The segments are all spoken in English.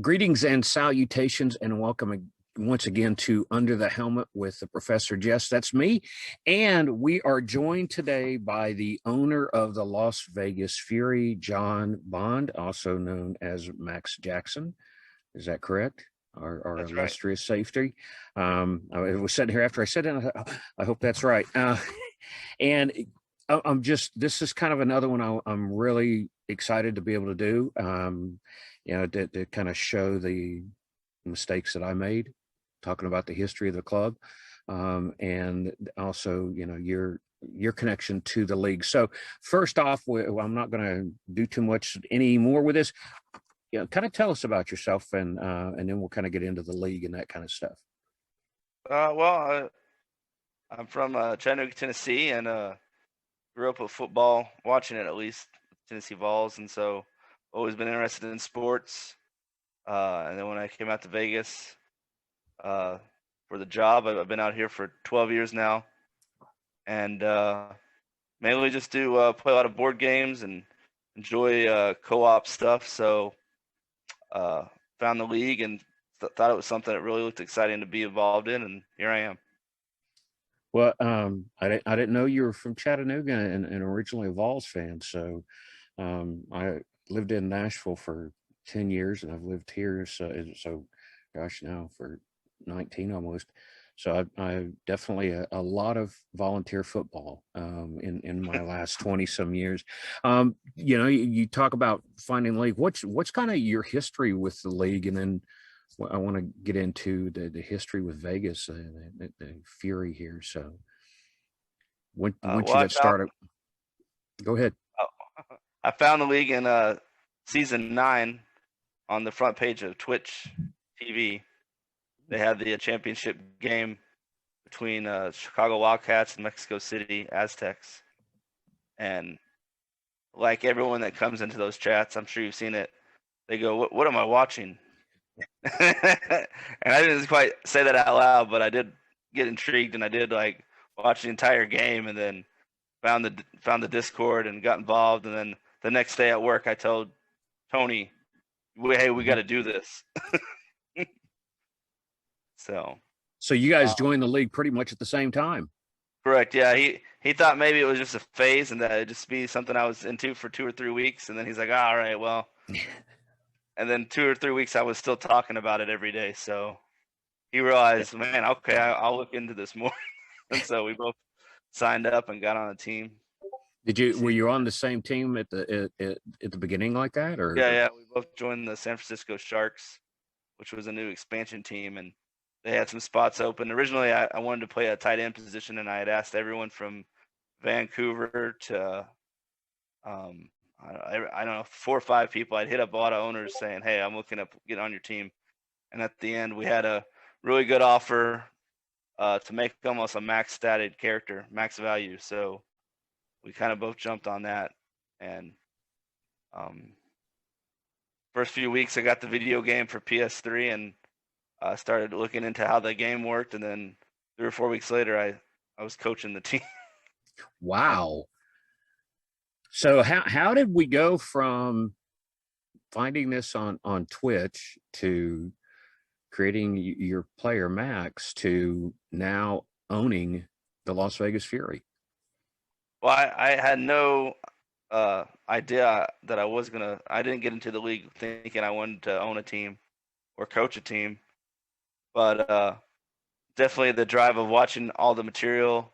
Greetings and salutations, and welcome once again to Under the Helmet with the Professor Jess. That's me. And we are joined today by the owner of the Las Vegas Fury, Jon Bond, also known as Max Jackson. Is that correct? Our That's right. illustrious safety. I was sitting here after I said it. I hope that's right. And I'm just, this is kind of another one I'm really excited to be able to do. To kind of show the mistakes that I made, talking about the history of the club, and also, your connection to the league. So first off, I'm not going to do too much anymore with this. Kind of tell us about yourself, and then we'll kind of get into the league and that kind of stuff. I'm from Chattanooga, Tennessee, and grew up with football, watching it at least, Tennessee Vols, and so always been interested in sports. And then when I came out to Vegas for the job, I've been out here for 12 years now, and mainly just do play a lot of board games and enjoy co-op stuff. So found the league and thought it was something that really looked exciting to be involved in, and here I am. Well, I didn't know you were from Chattanooga and originally a Vols fan. So I lived in Nashville for 10 years, and I've lived here so gosh, now for 19 almost. So I definitely a lot of volunteer football in my last 20 some years. You talk about finding the league. What's kind of your history with the league, and then I want to get into the history with Vegas, the Fury here. So when you got started, go ahead. I found the league in season 9 on the front page of Twitch TV. They had the championship game between Chicago Wildcats and Mexico City Aztecs. And like everyone that comes into those chats, I'm sure you've seen it, they go, what am I watching? And I didn't quite say that out loud, but I did get intrigued, and I did like watch the entire game, and then found the Discord and got involved. And then the next day at work, I told Tony, hey, we got to do this. So you guys joined the league pretty much at the same time. Correct. Yeah. He thought maybe it was just a phase and that it'd just be something I was into for 2 or 3 weeks. And then he's like, all right, well, and then 2 or 3 weeks, I was still talking about it every day. So he realized, man, okay, I'll look into this more. And so we both signed up and got on a team. Were you on the same team at the beginning like that, or? Yeah. We both joined the San Francisco Sharks, which was a new expansion team, and they had some spots open. Originally, I wanted to play a tight end position, and I had asked everyone from Vancouver to, I don't know, 4 or 5 people. I'd hit up a lot of owners saying, hey, I'm looking to get on your team. And at the end, we had a really good offer to make almost a max statted character, max value. So we kind of both jumped on that. And first few weeks, I got the video game for PS3 and started looking into how the game worked. And then 3 or 4 weeks later, I was coaching the team. Wow. So how did we go from finding this on Twitch to creating your player Max to now owning the Las Vegas Fury? Well, I had no idea that I didn't get into the league thinking I wanted to own a team or coach a team, but definitely the drive of watching all the material.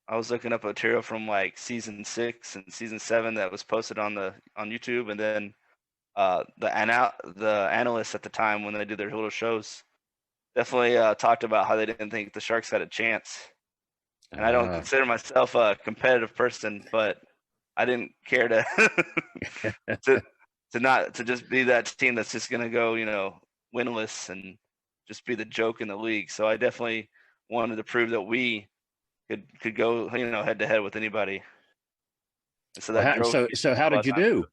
I was looking up material from like season 6 and season 7 that was posted on YouTube, and then the analysts at the time when they did their little shows definitely talked about how they didn't think the Sharks had a chance. And I don't consider myself a competitive person, but I didn't care to to just be that team that's just gonna go, winless and just be the joke in the league. So I definitely wanted to prove that we could go, head to head with anybody. And so that so how did you do?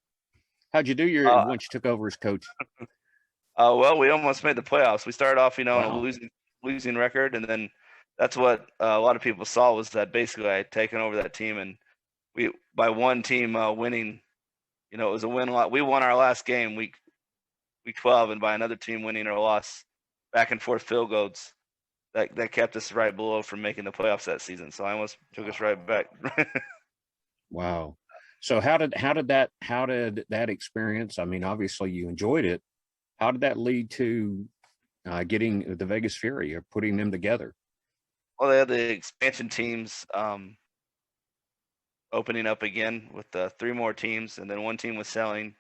How'd you do once you took over as coach? Well, we almost made the playoffs. We started off, on a losing record, and then that's what a lot of people saw was that basically I had taken over that team, and we by one team winning, it was a win lot. We won our last game. week 12 and by another team winning or loss, back and forth field goals that kept us right below from making the playoffs that season. So I almost took us right back. Wow. So how did that experience? I mean, obviously you enjoyed it. How did that lead to getting the Vegas Fury or putting them together? Well, they had the expansion teams opening up again with three more teams, and then one team was selling.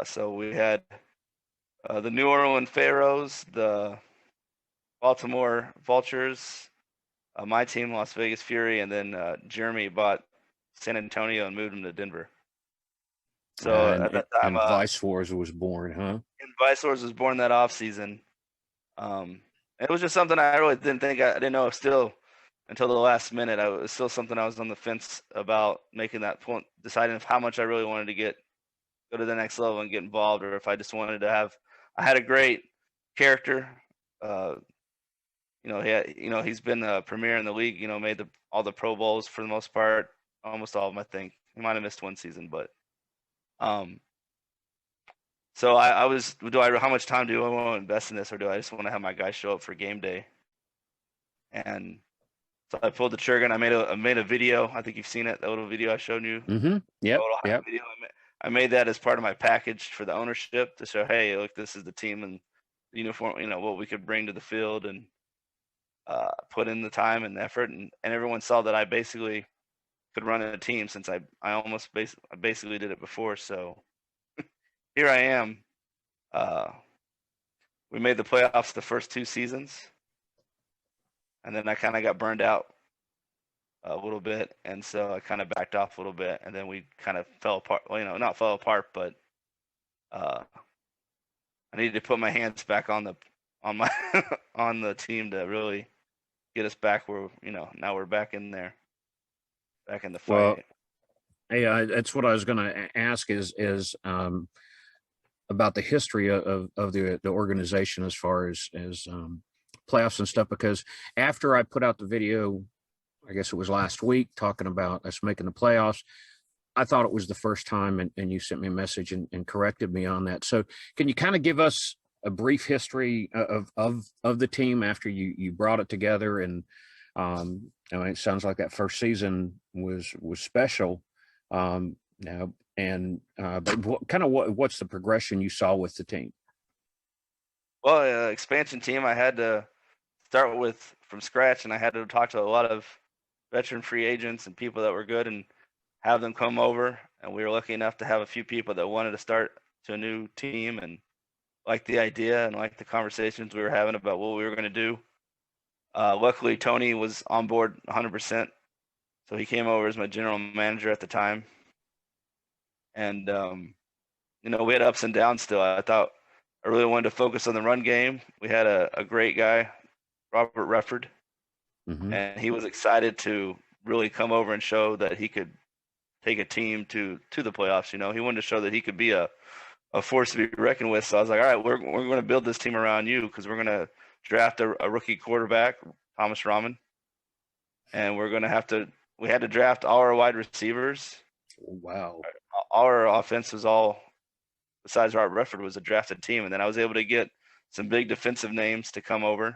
So we had the New Orleans Pharaohs, the Baltimore Vultures, my team, Las Vegas Fury, and then Jeremy bought San Antonio and moved them to Denver. So And at that time, Vice Wars was born, huh? Visors was born that off season. It was just something I really didn't think I didn't know still until the last minute. I was still something I was on the fence about making that point, deciding if how much I really wanted to go to the next level and get involved, or if I just wanted to have. I had a great character. Uh, he's been a premier in the league. Made all the Pro Bowls for the most part, almost all of them. I think he might have missed one season, but um, so I was, how much time do I want to invest in this, or do I just want to have my guys show up for game day? And so I pulled the trigger and I made a video. I think you've seen it, that little video I showed you. Mm-hmm. Yep. Little Yep. video. I made that as part of my package for the ownership to show, hey, look, this is the team and the uniform, what we could bring to the field, and put in the time and effort, and everyone saw that I basically could run a team since I basically did it before. So here I am. We made the playoffs the first two seasons, and then I kind of got burned out a little bit, and so I kind of backed off a little bit, and then we kind of fell apart. Well, not fell apart, but I needed to put my hands back on my on the team to really get us back where now we're back in there, back in the Well, fight. yeah, that's what I was going to ask is about the history of the organization as far as playoffs and stuff. Because after I put out the video, I guess it was last week, talking about us making the playoffs, I thought it was the first time, and you sent me a message and corrected me on that. So can you kind of give us a brief history of the team after you brought it together? And I mean, it sounds like that first season was special. Now, and but what's the progression you saw with the team? Well, expansion team, I had to start with from scratch, and I had to talk to a lot of veteran free agents and people that were good and have them come over. And we were lucky enough to have a few people that wanted to start to a new team and liked the idea and liked the conversations we were having about what we were going to do. Luckily, Tony was on board 100%, so he came over as my general manager at the time. And we had ups and downs still. I thought I really wanted to focus on the run game. We had a great guy, Robert Redford, Mm-hmm. and he was excited to really come over and show that he could take a team to the playoffs. He wanted to show that he could be a force to be reckoned with. So I was like, all right, we're going to build this team around you, because we're going to draft a rookie quarterback, Thomas Rahman, and we had to draft all our wide receivers. Wow. Our offense was all, besides Robert Redford, was a drafted team. And then I was able to get some big defensive names to come over,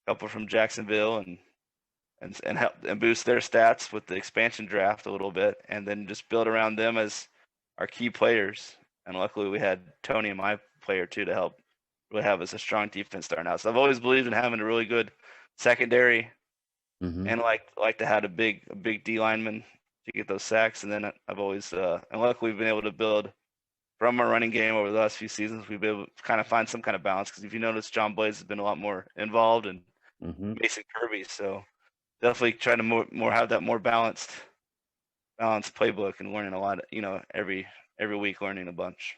a couple from Jacksonville, and help and boost their stats with the expansion draft a little bit, and then just build around them as our key players. And luckily we had Tony and my player too to help really have us a strong defense starting out. So I've always believed in having a really good secondary, Mm-hmm. and like to have a big D lineman to get those sacks. And then I've always and luckily we've been able to build from our running game over the last few seasons. We've been able to kind of find some kind of balance, because if you notice, John Blaze has been a lot more involved, and Mm-hmm. Mason Kirby. So definitely try to more have that more balanced playbook, and learning a lot. Every week learning a bunch.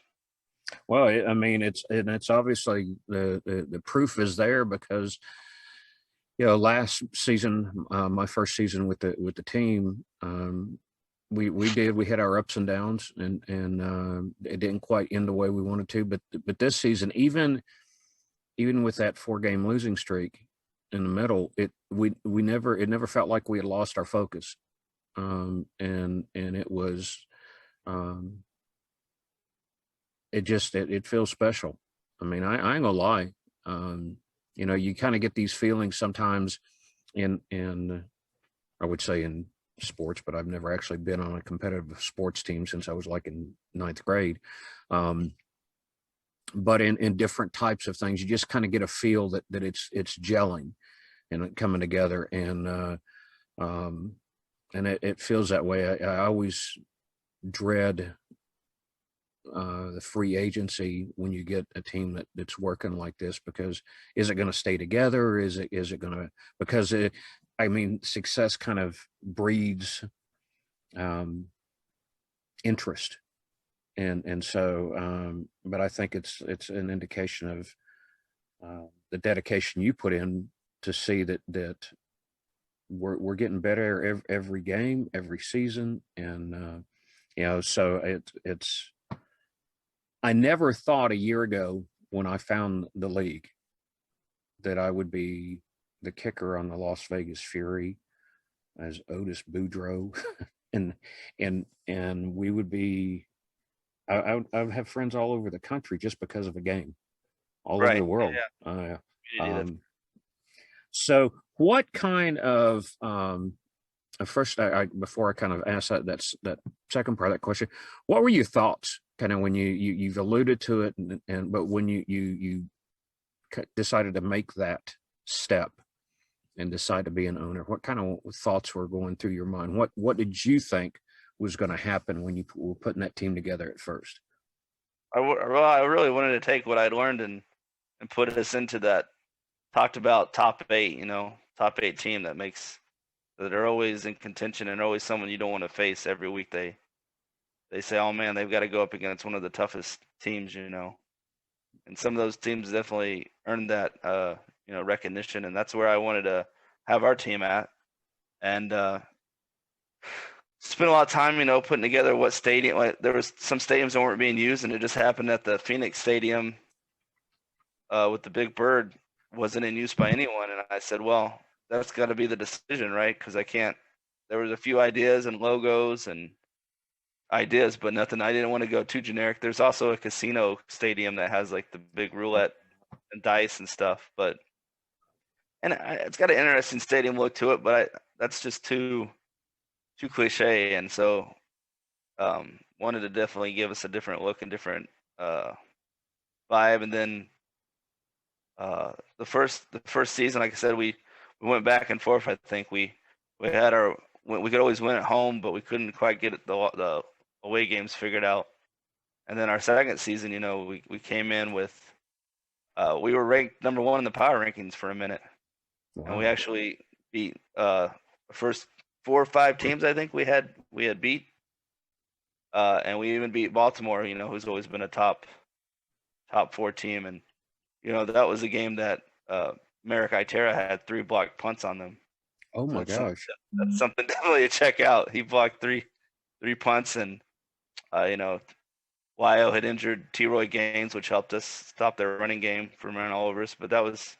Well, I mean, it's obviously the proof is there, because last season, my first season with the team, we had our ups and downs, and it didn't quite end the way we wanted to. But this season, even with that 4-game losing streak in the middle, it never felt like we had lost our focus, and it was. it feels special. I mean, I ain't gonna lie. Um, you kind of get these feelings sometimes in I would say in sports, but I've never actually been on a competitive sports team since I was like in ninth grade. Um, but in different types of things, you just kind of get a feel that it's gelling and coming together, um, and it feels that way. I always dread the free agency when you get a team that's working like this, because is it going to stay together, or is it going to, because I mean, success kind of breeds um, interest, and so but I think it's an indication of the dedication you put in to see that we're getting better every game, every season, and so it's I never thought a year ago when I found the league that I would be the kicker on the Las Vegas Fury as Otis Boudreaux, and we would be. I would have friends all over the country just because of a game, all over the Right. world. Yeah. Community. That's Um, so, what kind of first, before I kind of ask that second part of that question, what were your thoughts, kind of when you've alluded to it, and but when you decided to make that step and decide to be an owner, what kind of thoughts were going through your mind? What did you think was going to happen when you were putting that team together at first? well, I really wanted to take what I'd learned and put us into that talked about top eight. Top eight team that are always in contention and always someone you don't want to face every week. They say, oh man, they've got to go up against one of the toughest teams. And some of those teams definitely earned that recognition, and that's where I wanted to have our team at. And spent a lot of time, putting together what stadium. Like, there was some stadiums that weren't being used, and it just happened that the Phoenix Stadium with the Big Bird wasn't in use by anyone. And I said, well, that's got to be the decision, right? Because I can't. There was a few ideas and logos and ideas, but nothing. I didn't want to go too generic. There's also a casino stadium that has like the big roulette and dice and stuff, it's got an interesting stadium look to it, but that's just too cliche, and so wanted to definitely give us a different look and different vibe. And then the first season, like I said, we went back and forth. I think we had we could always win at home, but we couldn't quite get the away games figured out. And then our second season, we came in with we were ranked number one in the power rankings for a minute, and we Wow. actually beat the first 4 or 5 teams I think we had beat, and we even beat Baltimore, who's always been a top 4 team. And that was a game that Merrick Itera had 3 blocked punts on them. Oh So my gosh. that's something definitely to check out. He blocked three punts, and Lyo had injured T. Roy Gaines, which helped us stop their running game from running all over us. But that was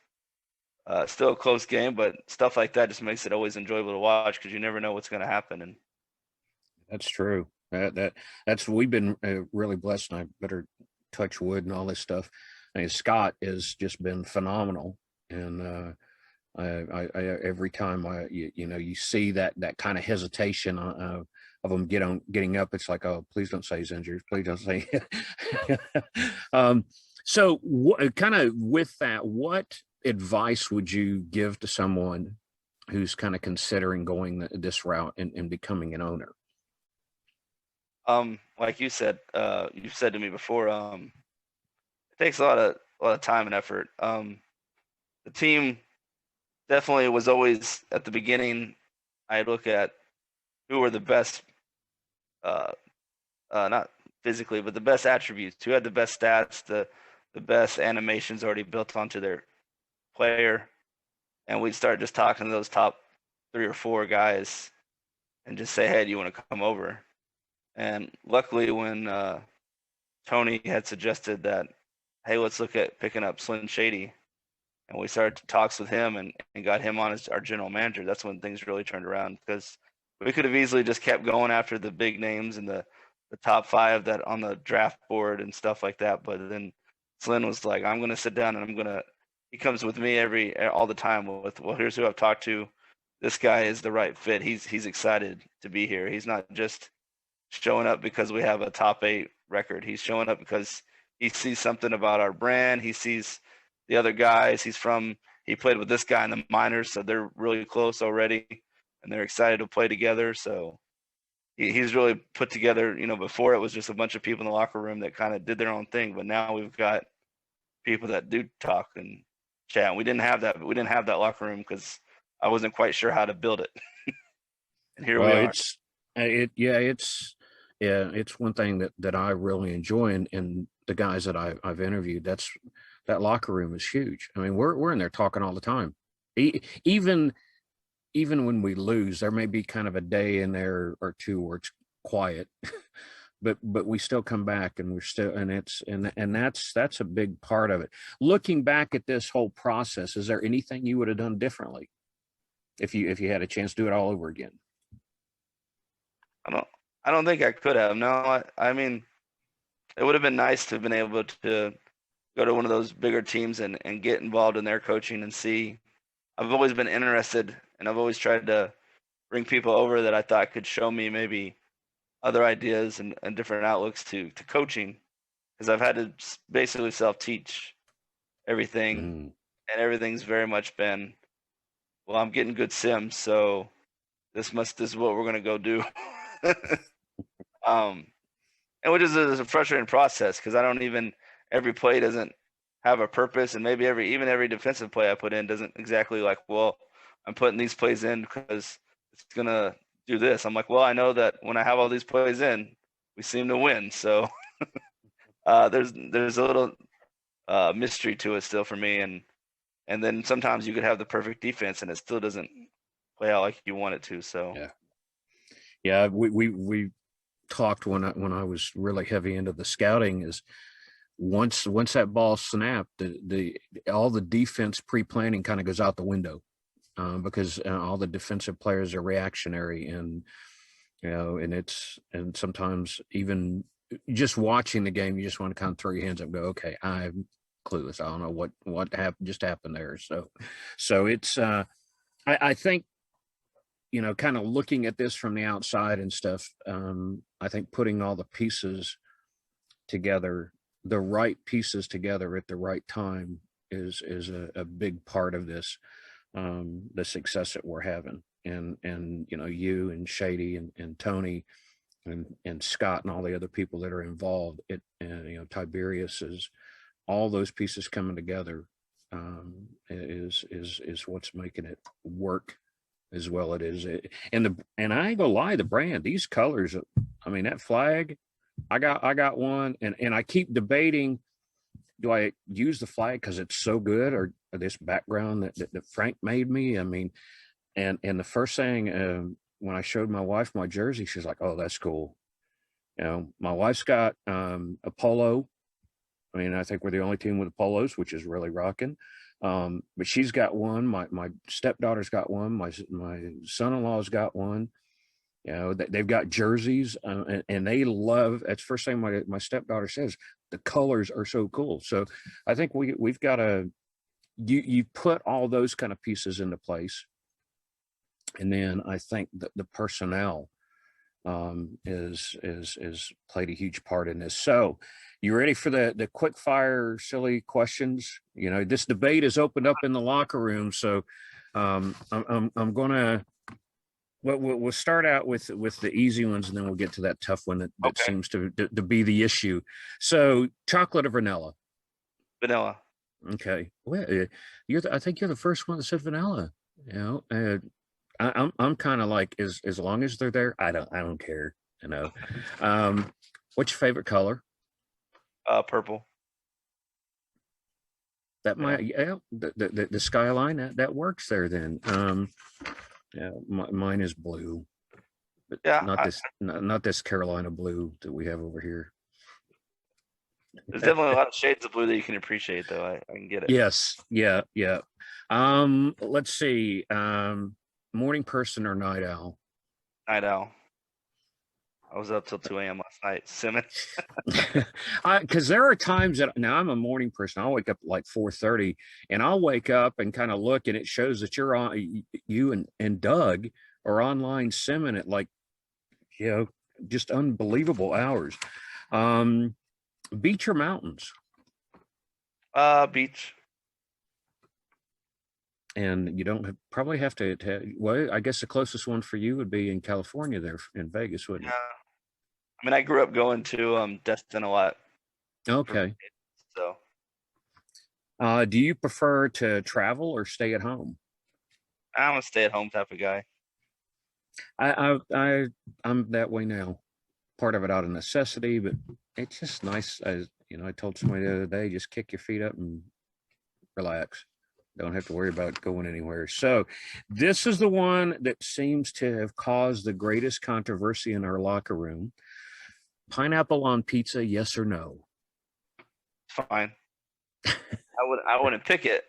still a close game. But stuff like that just makes it always enjoyable to watch because you never know what's going to happen. And That's true. That's we've been really blessed, and I better touch wood and all this stuff. I mean, Scott has just been phenomenal, and I every time you see that kind of hesitation of him getting up, it's like, oh, please don't say he's injured, please don't say. um, so kind of with that, what advice would you give to someone who's kind of considering going this route and becoming an owner? like you've said to me before, it takes a lot of time and effort. The team definitely was always at the beginning. I look at who were the best, uh, not physically, but the best attributes. Who had the best stats, the best animations already built onto their player, and we'd start just talking to those top 3 or 4 guys, and just say, "Hey, do you want to come over?" And luckily, when Tony had suggested that, "Hey, let's look at picking up Slim Shady," and we started talks with him and got him on as our general manager, that's when things really turned around, because we could have easily just kept going after the big names and the the top 5 that on the draft board and stuff like that. But then Slyn was like, I'm gonna sit down and he comes with me all the time with, well, here's who I've talked to. This guy is the right fit. He's excited to be here. He's not just showing up because we have a top 8 record. He's showing up because he sees something about our brand. He sees the other guys. He played with this guy in the minors, so they're really close already, and they're excited to play together. So he's really put together. Before it was just a bunch of people in the locker room that kind of did their own thing, but now we've got people that do talk and chat. We didn't have that. We didn't have that locker room because I wasn't quite sure how to build it. And here we Well, are. it's one thing that I really enjoy, and the guys that I've interviewed, that locker room is huge. I mean, we're in there talking all the time. Even when we lose, there may be kind of a day in there or two where it's quiet, but we still come back, and that's a big part of it. Looking back at this whole process, is there anything you would have done differently if you had a chance to do it all over again? I don't think I could have. No, I mean, it would have been nice to have been able to go to one of those bigger teams and get involved in their coaching and see. I've always been interested, and I've always tried to bring people over that I thought could show me maybe other ideas and different outlooks to coaching, because I've had to basically self-teach everything, and everything's very much been, well, I'm getting good sims, so this is what we're gonna go do. And which is a frustrating process, because every play doesn't have a purpose, and maybe every defensive play I put in doesn't exactly like, well, I'm putting these plays in because it's gonna do this. I'm like, well, I know that when I have all these plays in, we seem to win. So there's a little mystery to it still for me, and then sometimes you could have the perfect defense and it still doesn't play out like you want it to. So yeah, we talked when I was really heavy into the scouting, is once that ball snapped, the all the defense pre-planning kind of goes out the window, because all the defensive players are reactionary, and and sometimes even just watching the game, you just want to kind of throw your hands up and go, okay, I'm clueless. I don't know what just happened there. So it's I think, kind of looking at this from the outside and stuff, I think putting all the pieces together, the right pieces together at the right time, is a big part of this, the success that we're having. And you and Shady and Tony and Scott and all the other people that are involved, and Tiberius, is all those pieces coming together, is what's making it work as well it is. And I ain't gonna lie, the brand, these colors, I mean, that flag, I got one, and I keep debating, do I use the flag because it's so good, or this background that Frank made me? I mean, and the first thing, when I showed my wife my jersey, she's like, oh, that's cool. My wife's got a polo. I mean, I think we're the only team with polos, which is really rocking. But she's got one. My stepdaughter's got one. My son-in-law's got one. They've got jerseys, and they love. That's the first thing my stepdaughter says. The colors are so cool. So I think we've got to. You put all those kind of pieces into place, and then I think that the personnel, is played a huge part in this. So, you ready for the quick fire silly questions? This debate is opened up in the locker room, so I'm gonna. We'll start out with the easy ones, and then we'll get to that tough one that Okay. seems to be the issue. So, chocolate or vanilla? Vanilla. Okay. Well, I think you're the first one that said vanilla. I'm kind of like, as long as they're there, I don't care. What's your favorite color? Purple. That might, the skyline, that works there then. Yeah, mine is blue, but Yeah, not this Carolina blue that we have over here. there's definitely a lot of shades of blue that you can appreciate, though. I can get it. Yes, yeah. Let's see. Morning person or night owl? Night owl. I was up till 2 a.m. last night simming. Because there are times that now I'm a morning person. I'll wake up at like 4:30, and I'll wake up and kind of look, and it shows that you're on. You and Doug are online simming at like, just unbelievable hours. Beach or mountains? Beach. And you don't probably have to. Well, I guess the closest one for you would be in California, there in Vegas, wouldn't Yeah. it? I mean, I grew up going to Destin a lot. Okay. So Do you prefer to travel or stay at home? I'm a stay-at-home type of guy. I'm that way now. Part of it out of necessity, but it's just nice. As I told somebody the other day, just kick your feet up and relax. Don't have to worry about going anywhere. So, this is the one that seems to have caused the greatest controversy in our locker room. Pineapple on pizza, yes or no? Fine. I wouldn't pick it,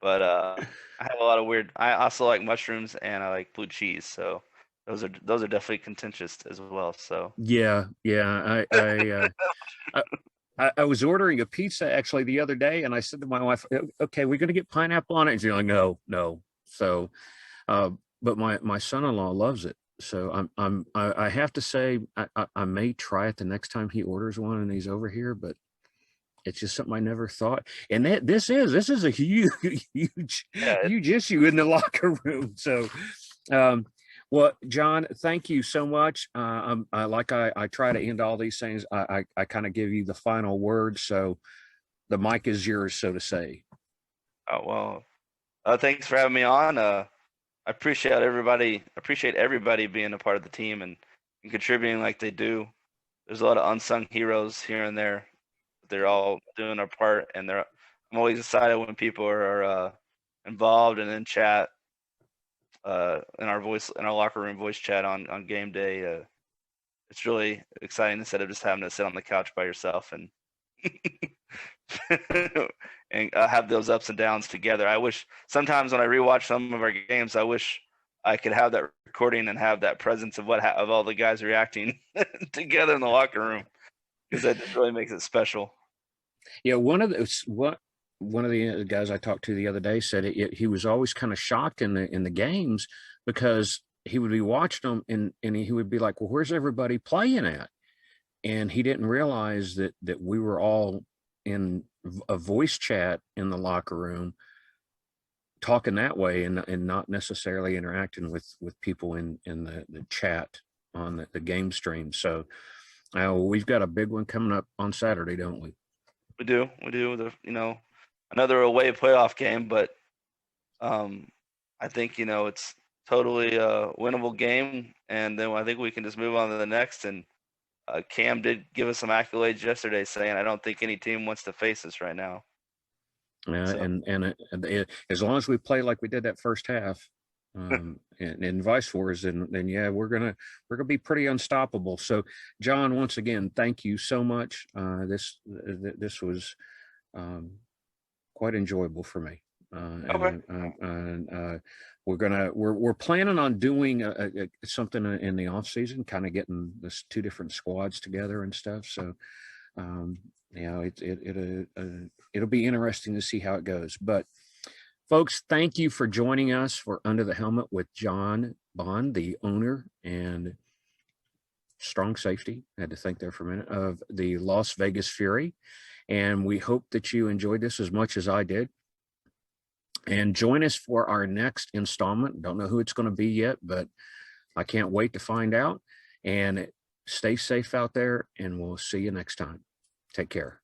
but I have a lot of weird. I also like mushrooms and I like blue cheese, so those are definitely contentious as well. So Yeah. I was ordering a pizza actually the other day, and I said to my wife, "Okay, we're going to get pineapple on it." And she's like, "No, no." So, but my son-in-law loves it. So I have to say I may try it the next time he orders one and he's over here, but it's just something I never thought. And this is a huge yeah, huge issue in the locker room. So, um, well, Jon, thank you so much. I try to end all these things. I kind of give you the final word. So the mic is yours, so to say. oh, well, thanks for having me on. I appreciate everybody being a part of the team and contributing like they do. There's a lot of unsung heroes here and there. They're all doing their part, and I'm always excited when people are involved and in chat, in our locker room voice chat on game day. It's really exciting instead of just having to sit on the couch by yourself and and have those ups and downs together. I wish sometimes when I rewatch some of our games, I wish I could have that recording and have that presence of of all the guys reacting together in the locker room, because that just really makes it special. Yeah, one of the guys I talked to the other day said he was always kind of shocked in the games because he would be watching them and he would be like, "Well, where's everybody playing at?" And he didn't realize that we were all in a voice chat in the locker room talking that way and not necessarily interacting with people in the chat on the game stream. So we've got a big one coming up on Saturday, don't we? We do. Another away playoff game, but I think it's totally a winnable game, and then I think we can just move on to the next. And Cam did give us some accolades yesterday, saying, "I don't think any team wants to face us right now." So. As long as we play like we did that first half, and vice versa, then yeah, we're gonna be pretty unstoppable. So, Jon, once again, thank you so much. This was quite enjoyable for me. Okay. We're planning on doing something in the off season, kind of getting this two different squads together and stuff. So, it'll be interesting to see how it goes. But folks, thank you for joining us for Under the Helmet with Jon Bond, the owner and strong safety, I had to think there for a minute, of the Las Vegas Fury. And we hope that you enjoyed this as much as I did. And join us for our next installment. Don't know who it's going to be yet, but I can't wait to find out. And stay safe out there, and we'll see you next time. Take care.